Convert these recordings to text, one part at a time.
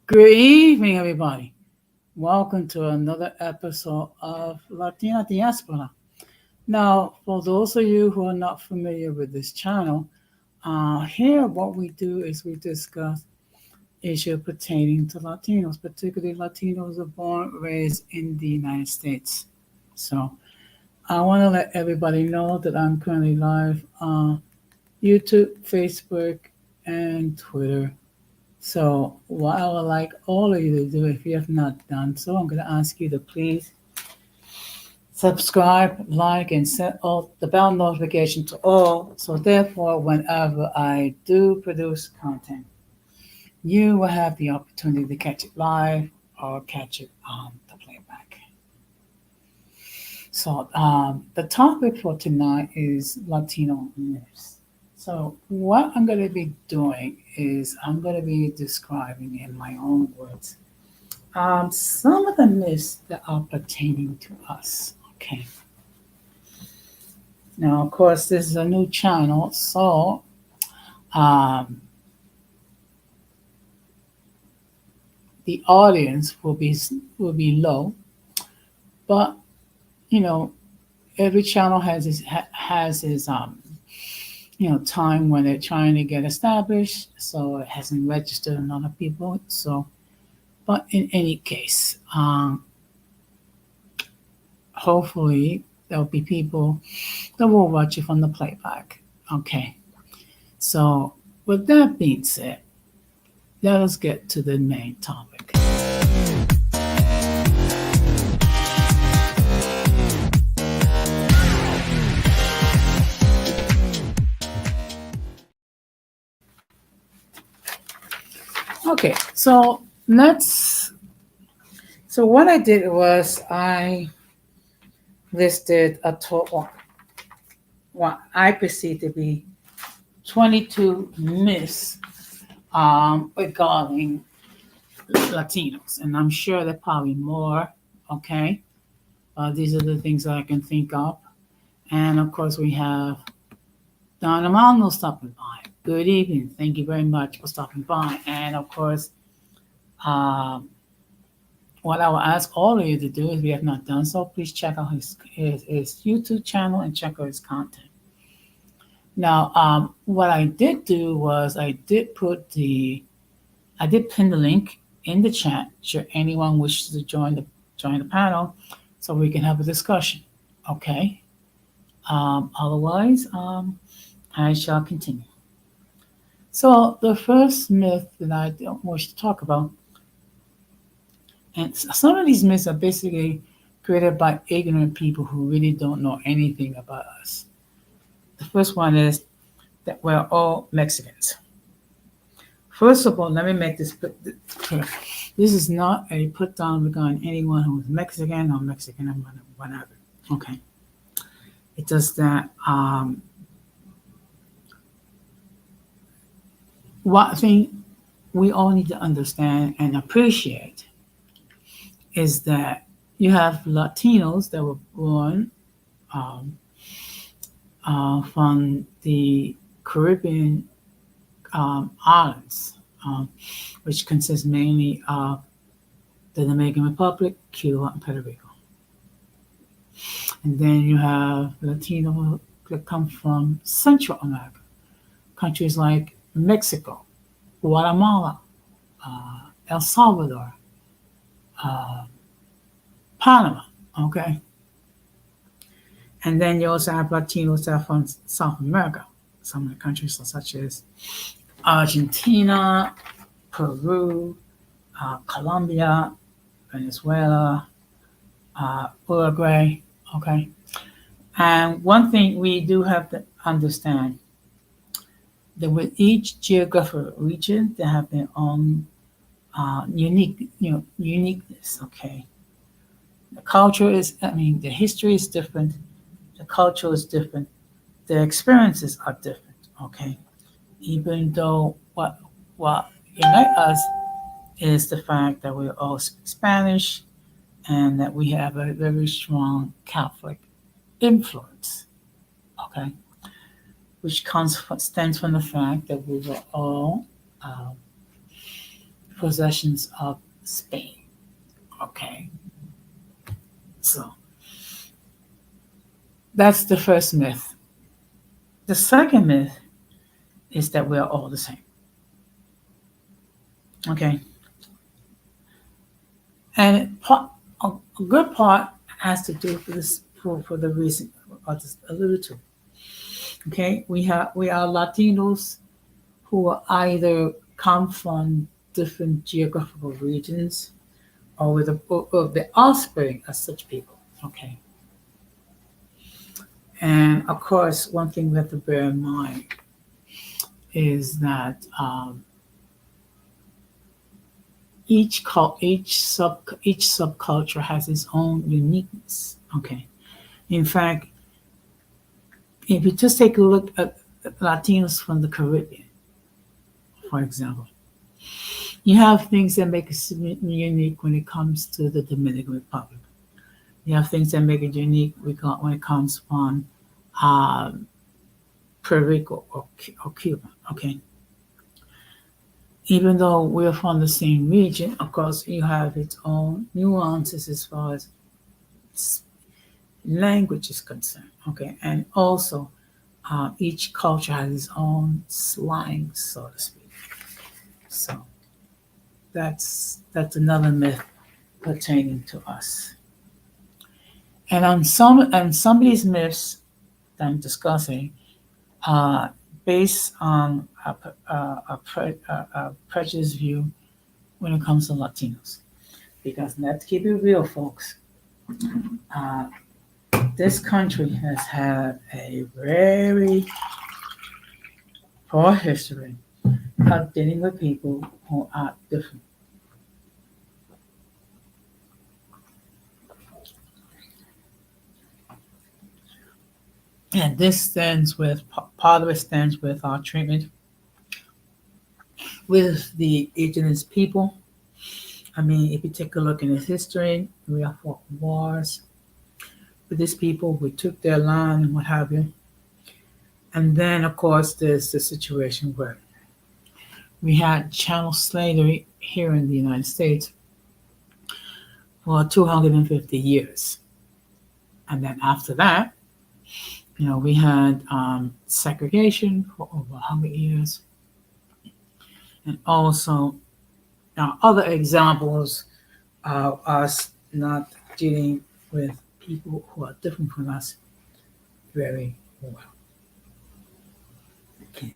Good evening, everybody. Welcome to another episode of Latina Diaspora. Now, for those of you who are not familiar with this channel, here what we do is we discuss issues pertaining to Latinos, particularly Latinos who are born raised in the United States. So, I want to let everybody know that I'm currently live on YouTube, Facebook, and Twitter. So, what I would like all of you to do, if you have not done so, I'm going to ask you to please subscribe, like, and set all the bell notification to all. So, therefore, whenever I do produce content, you will have the opportunity to catch it live or catch it on the playback. So, the topic for tonight is Latino myths. So, what I'm going to be doing is I'm going to be describing in my own words some of the myths that are pertaining to us. Okay. Now, of course, this is a new channel, so um, the audience will be low, but you know, every channel has his time when they're trying to get established, so it hasn't registered a lot of people. So, but in any case, hopefully there'll be people that will watch it from the playback. Okay. So, with that being said, let us get to the main topic. Okay, so let's. So what I did was I listed a total what I perceive to be 22 myths regarding Latinos, and I'm sure there are probably more. Okay, these are the things that I can think of, and of course we have Don Amano stopping by. Good evening. Thank you very much for stopping by, and of course, um, what I will ask all of you to do, if you have not done so, please check out his YouTube channel and check out his content. Now, what I did do was I did pin the link in the chat should anyone wish to join the panel, so we can have a discussion. Okay. Otherwise, I shall continue. So the first myth that I don't wish to talk about, and some of these myths are basically created by ignorant people who really don't know anything about us. The first one is that we're all Mexicans. First of all, let me make this clear. This is not a put down regarding anyone who is Mexican or Mexican or whatever. Okay. It's just that one thing we all need to understand and appreciate is that you have Latinos that were born um, from the Caribbean islands, which consists mainly of the Dominican Republic, Cuba, and Puerto Rico. And then you have Latino that come from Central America, countries like Mexico, Guatemala, El Salvador, uh, Panama. Okay. And then you also have Latinos that are from South America, some of the countries such as Argentina, Peru, Colombia, Venezuela, Uruguay. Okay. And one thing we do have to understand that with each geographical region, they have their own uniqueness. Okay. The culture is, I mean, the history is different, the culture is different, the experiences are different. Okay. Even though what unite us is the fact that we all speak Spanish and that we have a very strong Catholic influence. Okay. Which stems from the fact that we were all possessions of Spain. Okay, so that's the first myth. The second myth is that we are all the same. Okay, and a good part has to do with this for the reason I just alluded to. Okay, we are Latinos who are either come from different geographical regions or with the offspring of such people. Okay, and of course, one thing we have to bear in mind is that each subculture has its own uniqueness. Okay, in fact, if you just take a look at Latinos from the Caribbean, for example, you have things that make us unique when it comes to the Dominican Republic. You have things that make it unique when it comes from um, Puerto Rico or Cuba. Okay, even though we're from the same region, of course, you have its own nuances as far as language is concerned. Okay, and also each culture has its own slang, so to speak. So that's another myth pertaining to us. And on some of these myths that I'm discussing, uh, based on a prejudiced view when it comes to Latinos. Because let's keep it real, folks. Uh, this country has had a very poor history of dealing with people who are different. And this stands with part of it stands with our treatment with the indigenous people. I mean, if you take a look in its history, we have fought wars with these people. We took their land and what have you. And then, of course, there's the situation where we had chattel slavery here in the United States for 250 years. And then after that, we had segregation for over 100 years. And also, other examples of us not dealing with people who are different from us very well. Okay.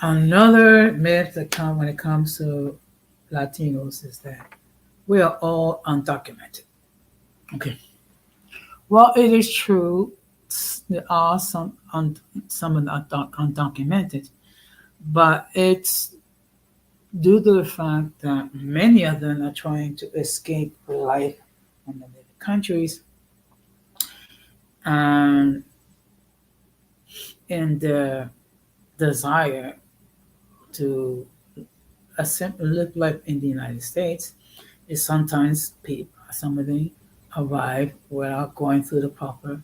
Another myth that comes when it comes to Latinos is that we are all undocumented. Okay. Well, it is true. There are some undocumented, but it's due to the fact that many of them are trying to escape life in the native countries and in their desire to live life in the United States is sometimes some of them arrive without going through the proper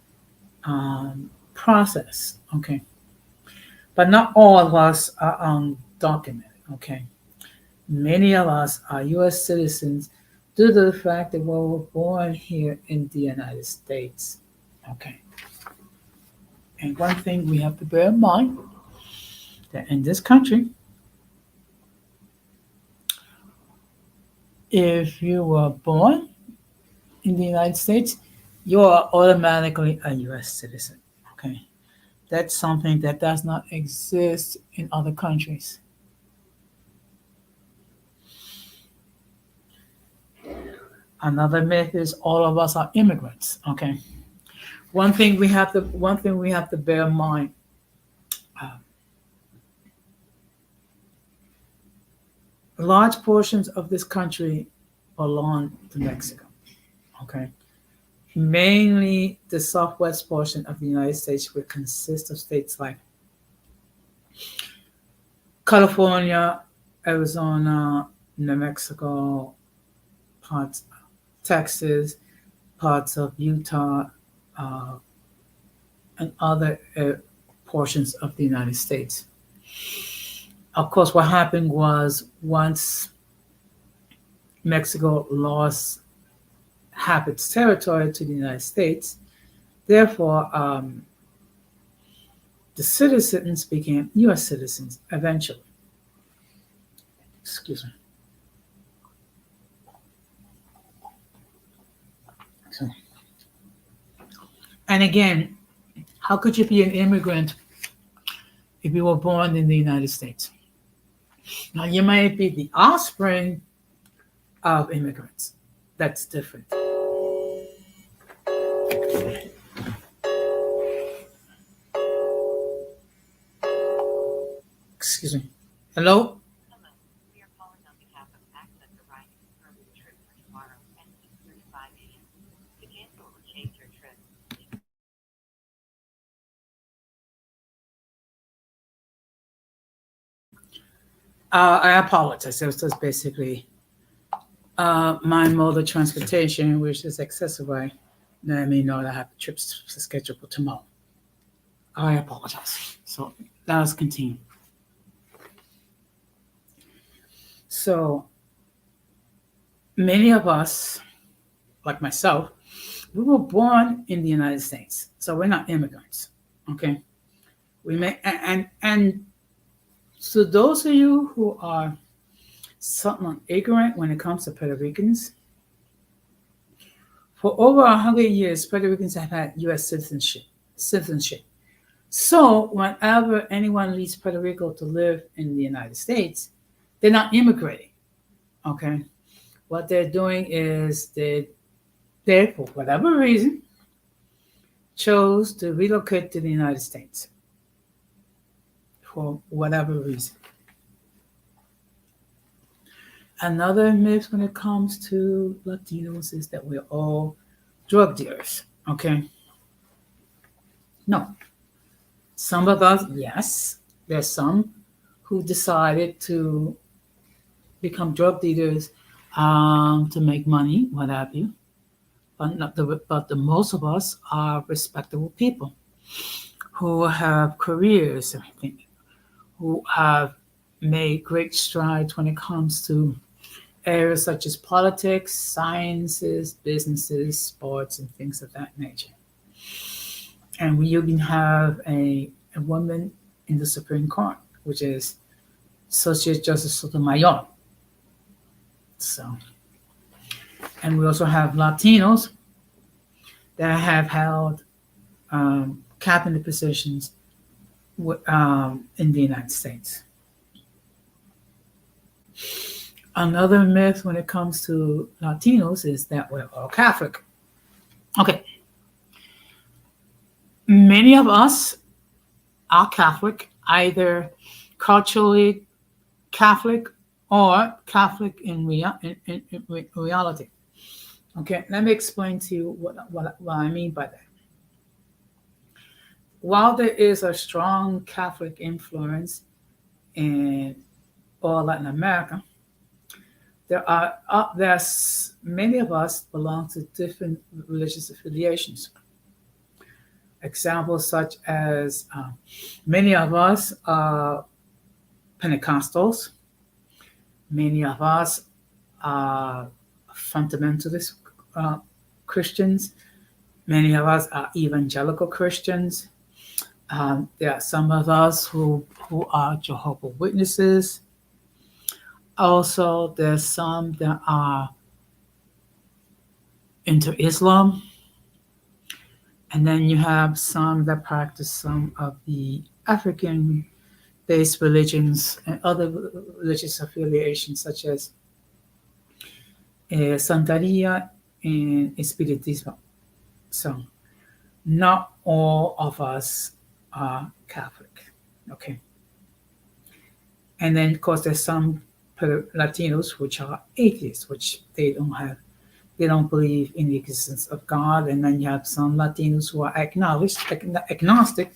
process. Okay, but not all of us are undocumented. Okay, many of us are U.S. citizens due to the fact that we were born here in the United States. Okay, and one thing we have to bear in mind that in this country, if you were born in the United States, you are automatically a U.S. citizen. Okay, that's something that does not exist in other countries. Another myth is all of us are immigrants. Okay, one thing we have to bear in mind. Uh, Large portions of this country belong to Mexico. Okay, mainly the southwest portion of the United States, which consists of states like California, Arizona, New Mexico, parts Texas, parts of Utah, uh, and other portions of the United States. Of course, what happened was once Mexico lost half its territory to the United States, therefore, the citizens became U.S. citizens eventually. Excuse me. So, and again, how could you be an immigrant if you were born in the United States? Now, you might be the offspring of immigrants. That's different. Excuse me. Hello? I apologize. It was just basically my mode of transportation, which is accessible. Let me know that I have trips scheduled for tomorrow. I apologize. So let us continue. So many of us, like myself, we were born in the United States, so we're not immigrants. Okay, we may and so those of you who are somewhat ignorant when it comes to Puerto Ricans, for over 100 years, Puerto Ricans have had U.S. citizenship. Citizenship. So whenever anyone leaves Puerto Rico to live in the United States, they're not immigrating. Okay, what they're doing is they for whatever reason chose to relocate to the United States for whatever reason. Another myth when it comes to Latinos is that we're all drug dealers. Okay, no. Some of us, yes, there's some who decided to become drug dealers to make money, what have you. But the most of us are respectable people who have careers, who have made great strides when it comes to areas such as politics, sciences, businesses, sports, and things of that nature. And we even have a woman in the Supreme Court, which is Associate Justice Sotomayor. So, and we also have Latinos that have held cabinet positions in the United States. Another myth when it comes to Latinos is that we're all Catholic. Okay. Many of us are Catholic, either culturally Catholic or Catholic in reality. Okay, let me explain to you what I mean by that. While there is a strong Catholic influence in all Latin America, there's many of us belong to different religious affiliations. Examples such as many of us are Pentecostals, many of us are fundamentalist Christians, many of us are evangelical Christians. There are some of us who are Jehovah's Witnesses. Also, there's some that are into Islam. And then you have some that practice some of the African-based religions and other religious affiliations, such as Santeria and Espiritismo. So, not all of us are Catholic. Okay. And then, of course, there's some Latinos which are atheists, which they don't believe in the existence of God. And then you have some Latinos who are agnostic,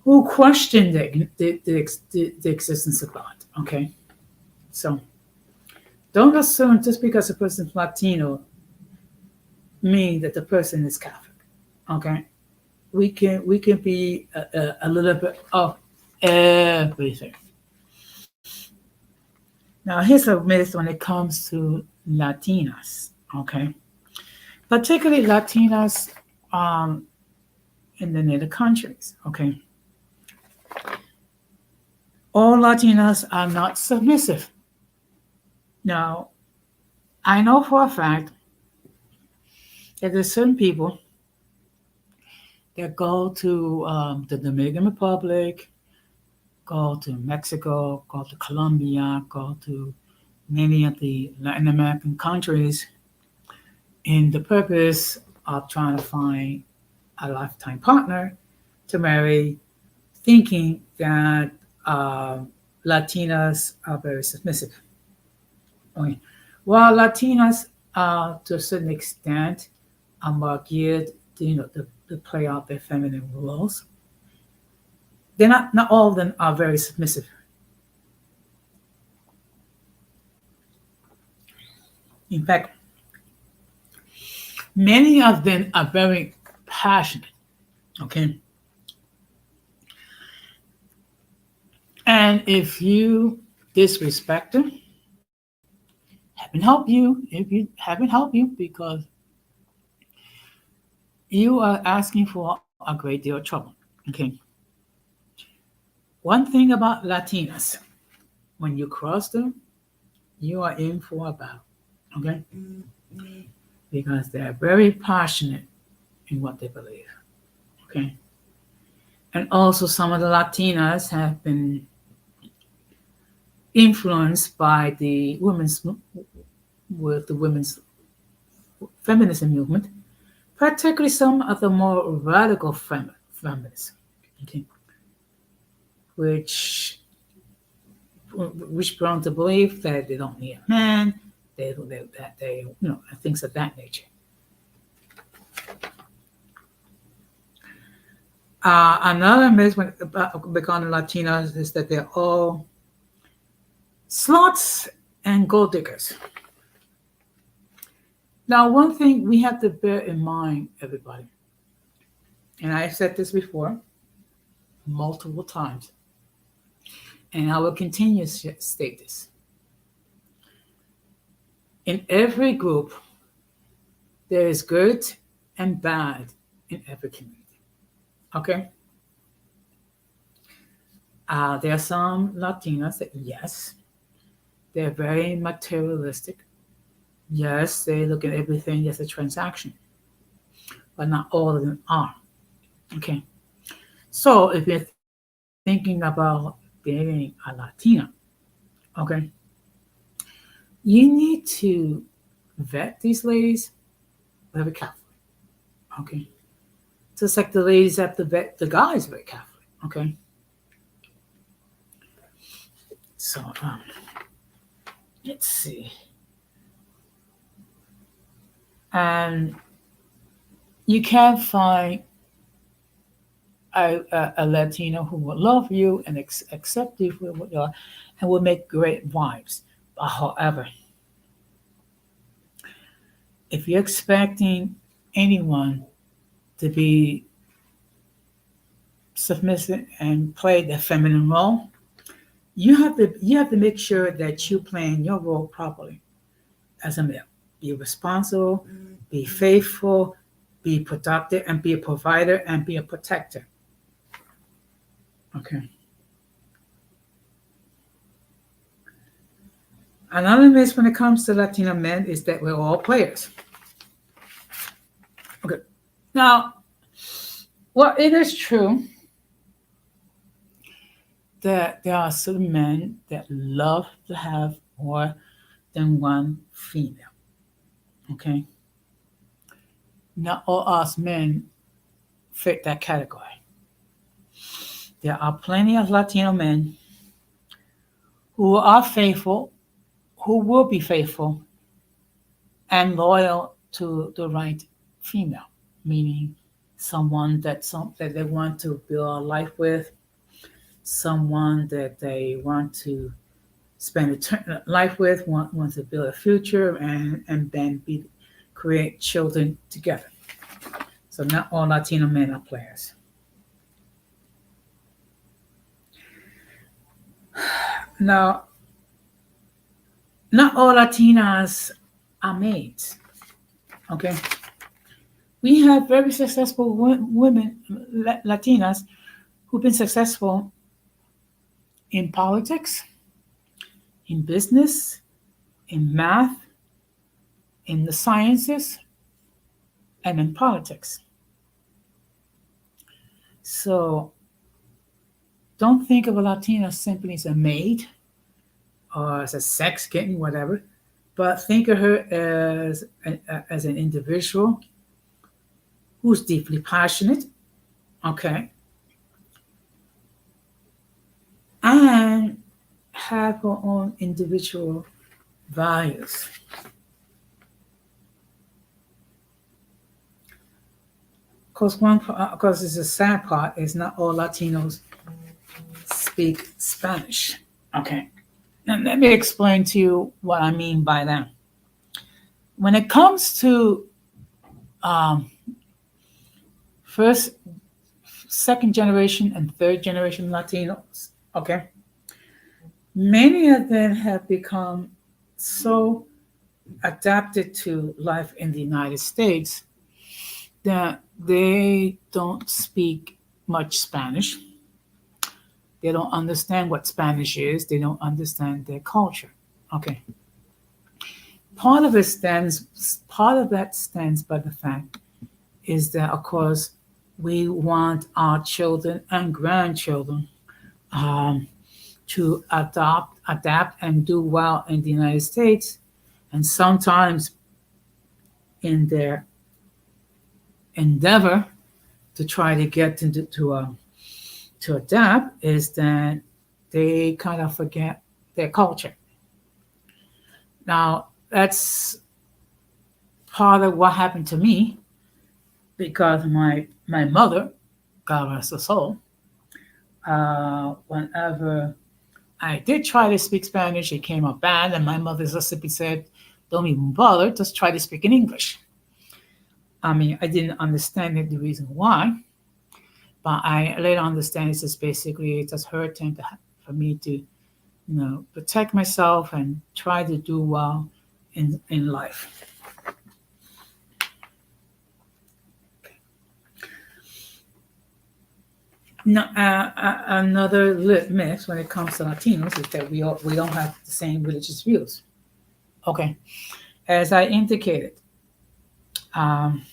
who question the existence of God. Okay, so don't assume just because a person's Latino mean that the person is Catholic. Okay, we can be a little bit of everything. Now, here's a myth when it comes to Latinas, okay? Particularly Latinas um, in the native countries, okay? All Latinas are not submissive. Now, I know for a fact that there's certain people that go to the Dominican Republic, go to Mexico, go to Colombia, go to many of the Latin American countries in the purpose of trying to find a lifetime partner to marry, thinking that uh, Latinas are very submissive. Okay. While Latinas, to a certain extent, are more geared to, to play out their feminine roles, they're not all of them are very submissive. In fact, many of them are very passionate. Okay. And if you disrespect them, haven't helped you because you are asking for a great deal of trouble. Okay. One thing about Latinas, when you cross them, you are in for a battle. Okay. Because they're very passionate in what they believe. Okay. And also, some of the Latinas have been influenced by the women's feminism movement, particularly some of the more radical feminists, okay, which which belong to believe that they don't need a man, that they things of that nature. Another myth about regarding Latinas is that they're all sluts and gold diggers. Now, one thing we have to bear in mind, everybody, and I've said this before multiple times, and I will continue to state this. In every group, there is good and bad in every community. Okay? There are some Latinas that, yes, they're very materialistic. Yes, they look at everything as a transaction, but not all of them are. Okay. So if you're thinking about dating a Latina, okay, you need to vet these ladies very carefully. Okay. Just like the ladies have to vet the guys very carefully. Okay. So let's see. And you can find a Latino who will love you and accept you for what you are and will make great wives. But however, if you're expecting anyone to be submissive and play the feminine role, you have to make sure that you playing your role properly as a male. Be responsible, be faithful, be productive, and be a provider and be a protector. Okay. Another myth when it comes to Latino men is that we're all players. Okay. Now, well, it is true that there are certain men that love to have more than one female. Okay. Not all us men fit that category. There are plenty of Latino men who are faithful, who will be faithful and loyal to the right female, meaning someone that they want to build a life with, someone that they want to spend life with, want to build a future, and then create children together. So not all Latino men are players. Now, not all Latinas are maids. Okay, we have very successful women, Latinas, who've been successful in politics, in business, in math, in the sciences, and in politics. So don't think of a Latina simply as a maid or as a sex kitten, whatever, but think of her as an individual who's deeply passionate, okay, and have her own individual values. Because it's a sad part is not all Latinos speak Spanish. Okay, and let me explain to you what I mean by that. When it comes to um, first, second generation, and third generation Latinos, okay, many of them have become so adapted to life in the United States that they don't speak much Spanish. They don't understand what Spanish is. They don't understand their culture. Okay. Part of that stands by the fact is that, of course, we want our children and grandchildren um, to adapt, and do well in the United States. And sometimes in their endeavor to try to get to adapt is that they kind of forget their culture. Now, that's part of what happened to me because my mother, God rest her soul, whenever I did try to speak Spanish, it came out bad, and my mother just simply said, "Don't even bother, just try to speak in English." I mean, I didn't understand it, the reason why, but I later understand it's just basically just her attempt for me to, protect myself and try to do well in life. Now, another myth when it comes to Latinos is that we don't have the same religious views. Okay, as I indicated, um,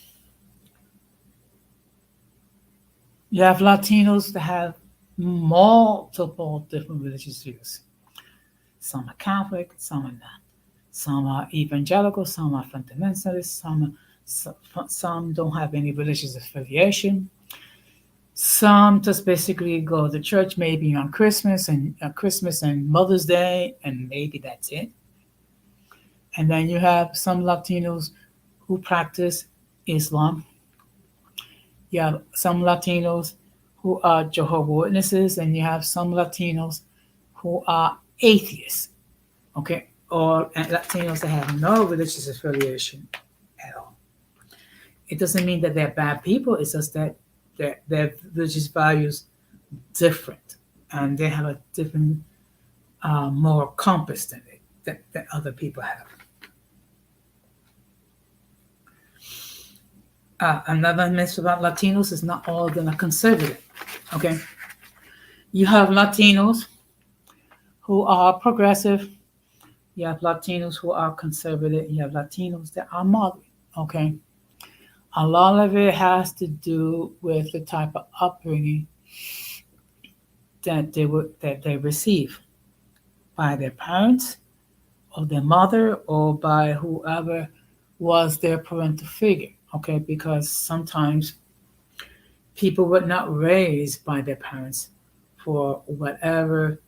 you have Latinos that have multiple different religious views. Some are Catholic, some are not. Some are evangelical, some are fundamentalists, some don't have any religious affiliation. Some just basically go to church maybe on Christmas and Mother's Day, and maybe that's it. And then you have some Latinos who practice Islam. You have some Latinos who are Jehovah's Witnesses, and you have some Latinos who are atheists, okay, or Latinos that have no religious affiliation at all. It doesn't mean that they're bad people. It's just that their religious values different, and they have a different moral compass that other people have. Another myth about Latinos is not all of them are conservative. Okay, you have Latinos who are progressive. You have Latinos who are conservative. You have Latinos that are moderate. Okay, a lot of it has to do with the type of upbringing that they receive by their parents or their mother or by whoever was their parental figure. Okay, because sometimes people were not raised by their parents for whatever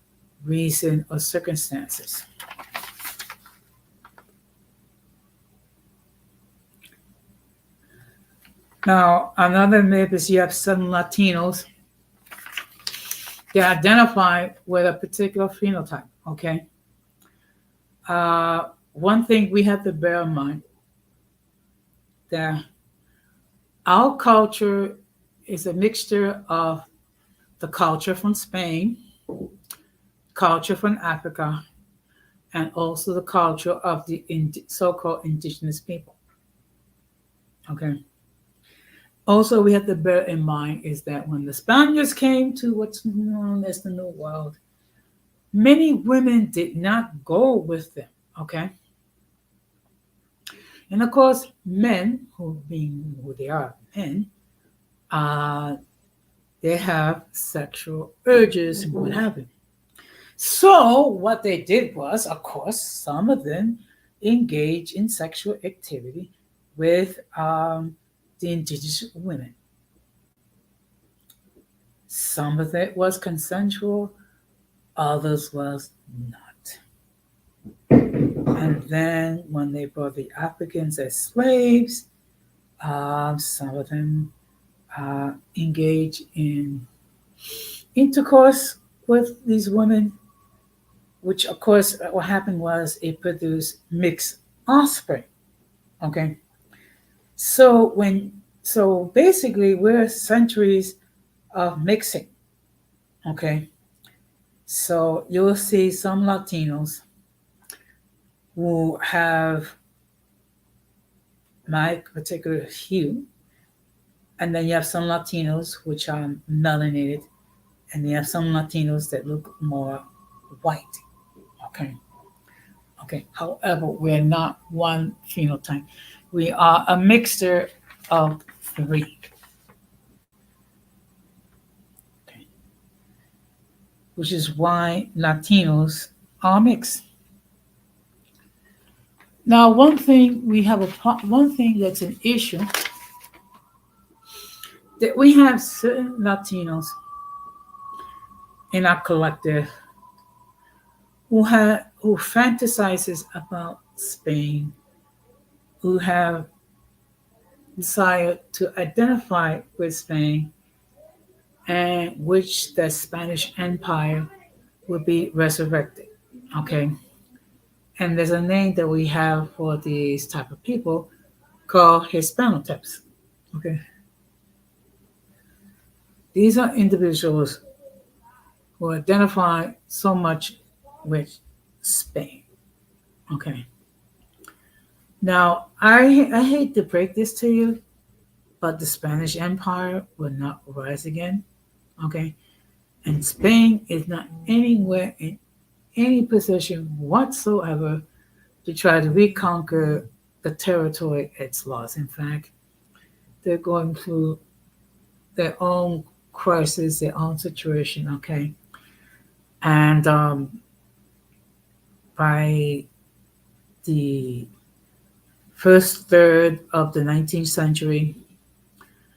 reason or circumstances. Now, another myth is you have some Latinos that identify with a particular phenotype, okay? One thing we have to bear in mind that our culture is a mixture of the culture from Spain, culture from Africa, and also the culture of the so-called indigenous people. Okay. Also, we have to bear in mind is that when the Spaniards came to what's known as the New World, many women did not go with them. Okay. And of course, men, who being who they are, men, uh, they have sexual urges and what have you. So what they did was, of course, some of them engaged in sexual activity with the indigenous women. Some of it was consensual, others was not. And then when they brought the Africans as slaves, some of them engaged in intercourse with these women, which of course what happened was it produced mixed offspring. Okay, so basically we're centuries of mixing. Okay, so you'll see some Latinos who have my particular hue, and then you have some Latinos which are melanated, and you have some Latinos that look more white. Okay. Okay. However, we're not one phenotype. We are a mixture of three. Okay. Which is why Latinos are mixed. Now, one thing that's an issue that we have certain Latinos in our collective who fantasizes about Spain, who have desire to identify with Spain, and which the Spanish Empire will be resurrected. Okay, and there's a name that we have for these type of people called Hispanotypes. Okay, these are individuals who identify so much with Spain. Okay. Now, I hate to break this to you, but the Spanish Empire will not rise again. Okay. And Spain is not anywhere in any position whatsoever to try to reconquer the territory it's lost. In fact, they're going through their own crisis, their own situation. Okay. And by the first third of the 19th century,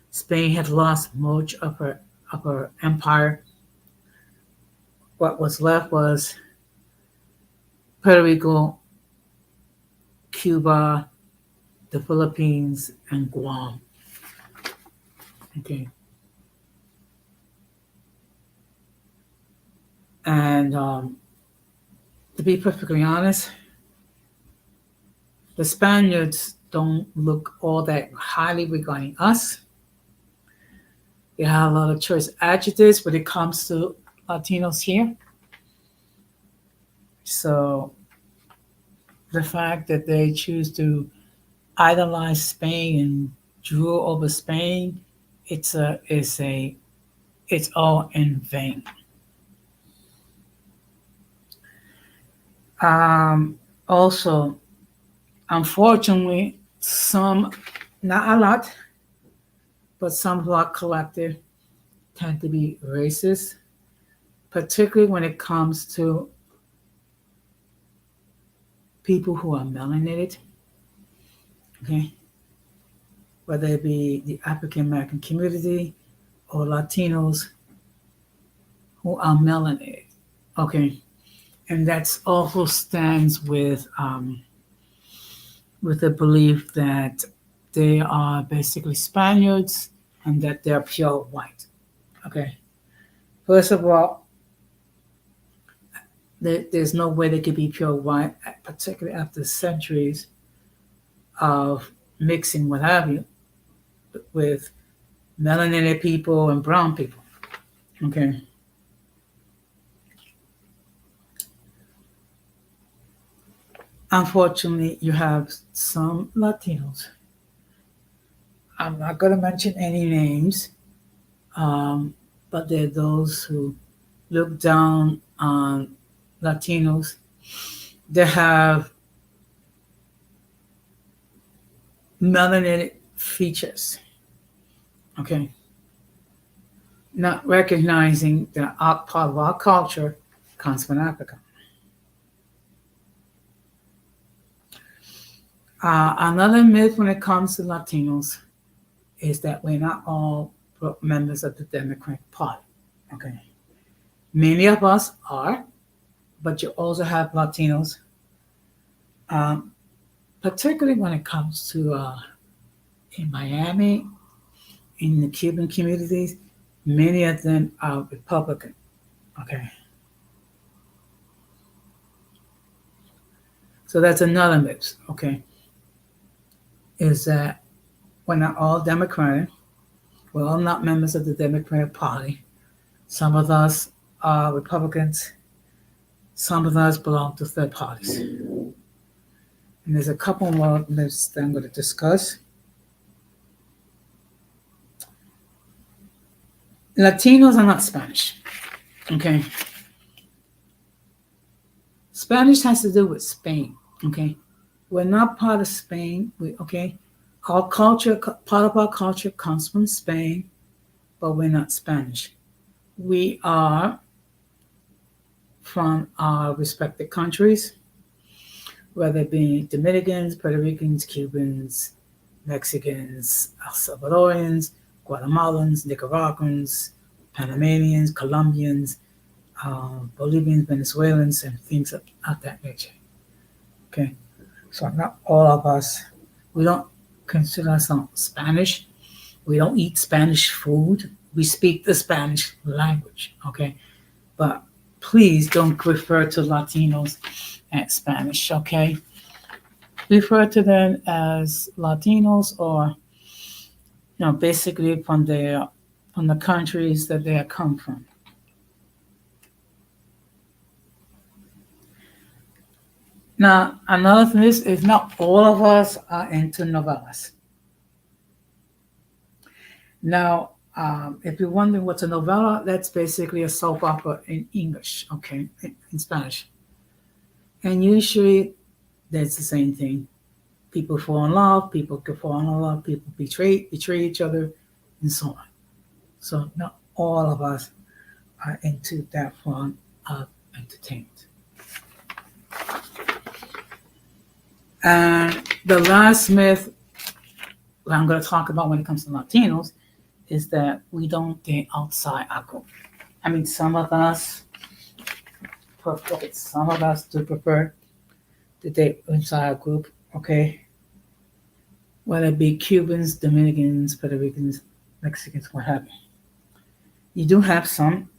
Spain had lost much of her empire. What was left was Puerto Rico, Cuba, the Philippines, and Guam. Okay. And to be perfectly honest, the Spaniards don't look all that highly regarding us. They have a lot of choice adjectives when it comes to Latinos here. So the fact that they choose to idolize Spain and drool over Spain, it's all in vain. Also, unfortunately, some, not a lot, but some of our collective tend to be racist, particularly when it comes to people who are melanated. Okay, whether it be the African American community or Latinos who are melanated. Okay, and that's also stands with the belief that they are basically Spaniards and that they're pure white. Okay, first of all, there's no way they could be pure white, particularly after centuries of mixing what have you with melanated people and brown people. Okay. unfortunately, you have some Latinos. I'm not going to mention any names, um, but there are those who look down on Latinos. They have melanated features, okay? Not recognizing that part of our culture comes from Africa. Another myth when it comes to Latinos is that we're not all members of the Democratic Party, okay? Many of us are, but you also have Latinos, um, particularly when it comes to in Miami, in the Cuban communities, many of them are Republican. Okay, so that's another myth. Okay, is that we're not all Democratic. We're all not members of the Democratic Party. Some of us are Republicans. Some of us belong to third parties. And there's a couple more myths that I'm going to discuss. Latinos are not Spanish. Okay. Spanish has to do with Spain. Okay. We're not part of Spain. Okay. Our culture, part of our culture comes from Spain, but we're not Spanish. We are from our respective countries, whether it be Dominicans, Puerto Ricans, Cubans, Mexicans, El Salvadorians, Guatemalans, Nicaraguans, Panamanians, Colombians, Bolivians, Venezuelans, and things of that nature. Okay, so not all of us, we don't consider ourselves Spanish. We don't eat Spanish food. We speak the Spanish language. Okay, but please don't refer to Latinos as Spanish. Okay, refer to them as Latinos, or basically from the countries that they come from. Now, another thing is not all of us are into novellas. Now, if you're wondering what's a novella, that's basically a soap opera in English, okay, in Spanish. And usually, that's the same thing. People fall in love, people can fall in love, people betray each other, and so on. So not all of us are into that form of entertainment. And the last myth that I'm going to talk about when it comes to Latinos is that we don't date outside our group. I mean, some of us do prefer to date inside our group, okay? Whether it be Cubans, Dominicans, Puerto Ricans, Mexicans, what have you. You do have some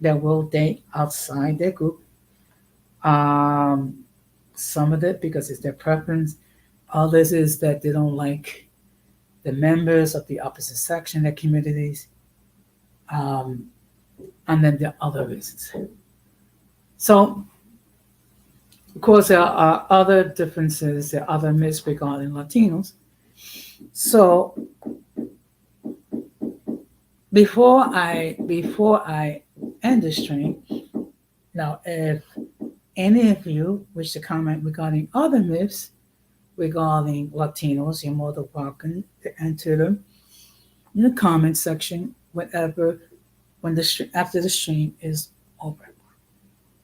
that will date outside their group. Some of it because it's their preference. Others is that they don't like the members of the opposite sex in their communities. And then there are other reasons. So, of course, there are other differences, there are other myths regarding Latinos. So, before I end this stream, now if any of you wish to comment regarding other myths regarding Latinos, you're more than welcome to enter them in the comment section whenever after the stream is over.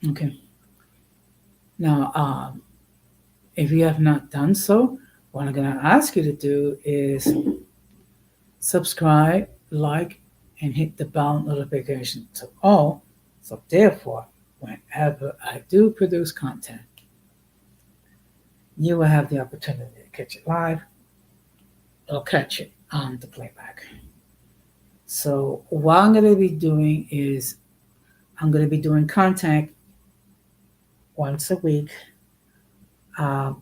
Okay. Now, if you have not done so, what I'm going to ask you to do is subscribe, like, and hit the bell notification to all. So therefore, whenever I do produce content, you will have the opportunity to catch it live or catch it on the playback. So what I'm going to be doing is I'm going to be doing content once a week. I'm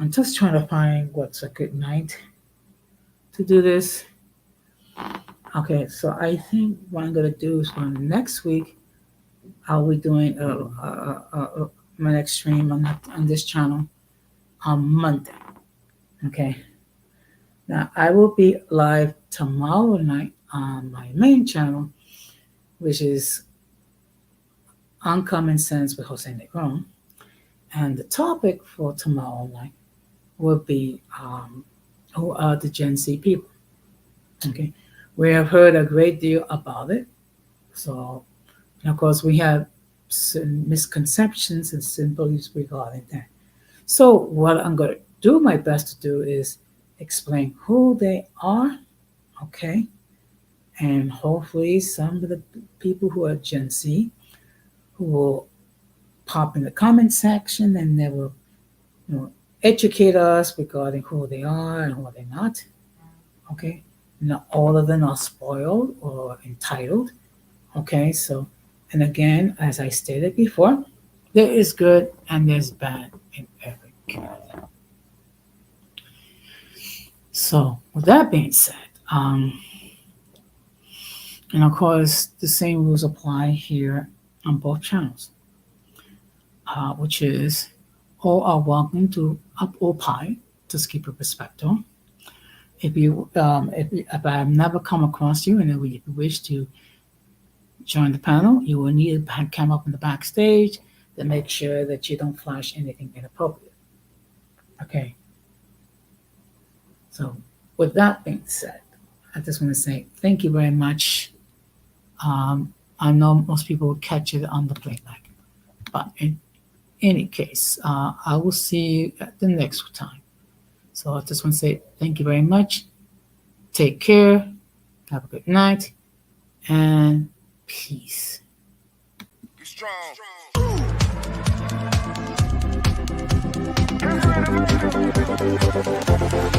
just trying to find what's a good night to do this. Okay, so I think what I'm going to do is for next week, I'll be doing my next stream on this channel. on Monday. Okay. Now I will be live tomorrow night on my main channel, which is Uncommon Sense with Jose Negron. And the topic for tomorrow night will be who are the Gen Z people. Okay. We have heard a great deal about it. So, and of course, we have some misconceptions and symbols regarding that. So, what I'm going to do my best to do is explain who they are, okay, and hopefully some of the people who are Gen Z who will pop in the comment section and they will, you know, educate us regarding who they are and who they're not. Okay, not all of them are spoiled or entitled. Okay, so and again, as I stated before, there is good and there's bad in every community. So with that being said, and of course, the same rules apply here on both channels, which is all are welcome to up or pie, just keep it respectful. If I have never come across you and if you wish to join the panel, you will need to come up in the backstage to make sure that you don't flash anything inappropriate. Okay. So with that being said, I just want to say thank you very much. I know most people will catch it on the playback, but in any case, I will see you at the next time. So I just want to say thank you very much. Take care. Have a good night and peace. Be strong.